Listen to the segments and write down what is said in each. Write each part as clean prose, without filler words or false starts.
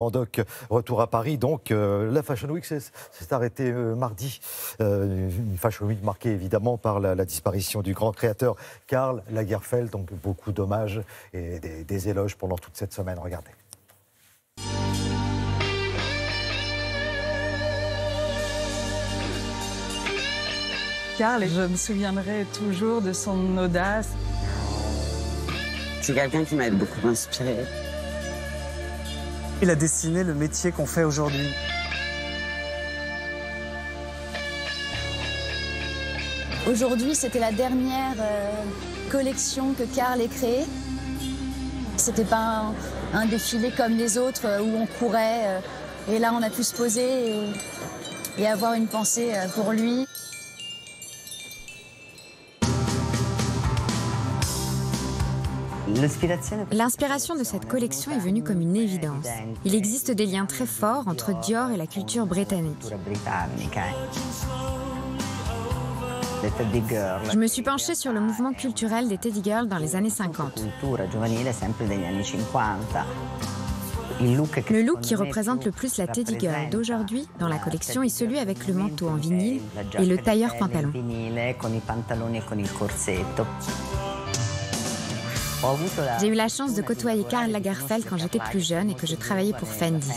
En doc, retour à Paris, donc la Fashion Week s'est arrêtée mardi. Une Fashion Week marquée évidemment par la disparition du grand créateur Karl Lagerfeld, donc beaucoup d'hommages et des éloges pendant toute cette semaine. Regardez. Karl, je me souviendrai toujours de son audace. C'est quelqu'un qui m'a beaucoup inspiré. Il a dessiné le métier qu'on fait aujourd'hui. Aujourd'hui, c'était la dernière collection que Karl ait créée. C'était pas un défilé comme les autres où on courait. Et là, on a pu se poser et avoir une pensée pour lui. L'inspiration de cette collection est venue comme une évidence. Il existe des liens très forts entre Dior et la culture britannique. Je me suis penchée sur le mouvement culturel des Teddy Girls dans les années 50. Le look qui représente le plus la Teddy Girl d'aujourd'hui dans la collection est celui avec le manteau en vinyle et le tailleur pantalon. J'ai eu la chance de côtoyer Karl Lagerfeld quand j'étais plus jeune et que je travaillais pour Fendi.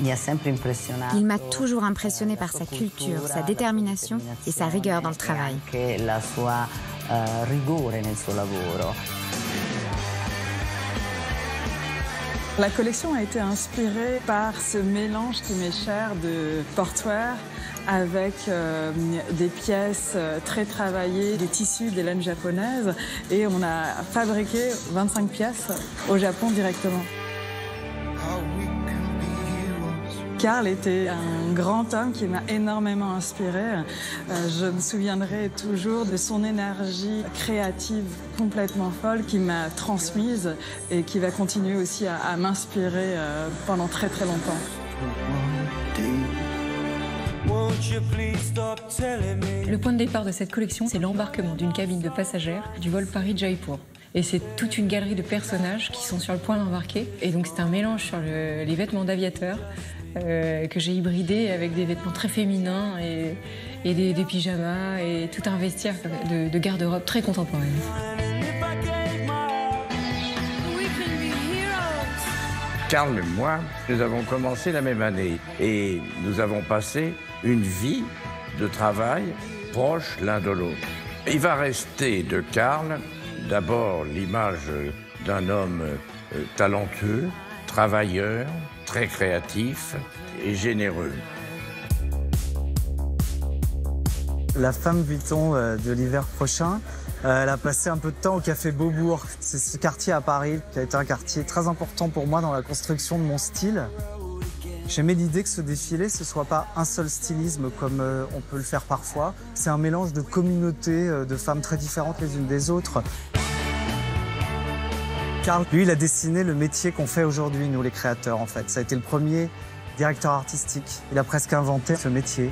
Il m'a toujours impressionné par sa culture, sa détermination et sa rigueur dans le travail. La collection a été inspirée par ce mélange qui m'est cher de portwear avec des pièces très travaillées, des tissus, des laines japonaises. Et on a fabriqué 25 pièces au Japon directement. Karl était un grand homme qui m'a énormément inspirée. Je me souviendrai toujours de son énergie créative complètement folle qui m'a transmise et qui va continuer aussi à m'inspirer pendant très très longtemps. Le point de départ de cette collection, c'est l'embarquement d'une cabine de passagère du vol Paris-Jaipur. Et c'est toute une galerie de personnages qui sont sur le point d'embarquer. Et donc c'est un mélange sur les vêtements d'aviateurs que j'ai hybridé avec des vêtements très féminins et des pyjamas et tout un vestiaire de garde-robe très contemporain. Karl et moi, nous avons commencé la même année et nous avons passé une vie de travail proche l'un de l'autre. Il va rester de Karl d'abord l'image d'un homme talentueux, travailleur, très créatif et généreux. La femme Vuitton de l'hiver prochain, elle a passé un peu de temps au Café Beaubourg. C'est ce quartier à Paris qui a été un quartier très important pour moi dans la construction de mon style. J'aimais l'idée que ce défilé, ce soit pas un seul stylisme comme on peut le faire parfois. C'est un mélange de communautés, de femmes très différentes les unes des autres. Karl, lui, il a dessiné le métier qu'on fait aujourd'hui, nous les créateurs en fait. Ça a été le premier directeur artistique. Il a presque inventé ce métier.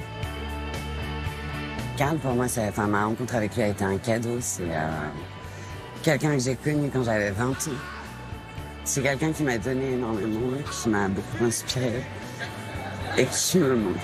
Karl, pour moi, ma rencontre avec lui a été un cadeau. C'est quelqu'un que j'ai connu quand j'avais 20 ans. C'est quelqu'un qui m'a donné énormément, qui m'a beaucoup inspiré et qui me manque.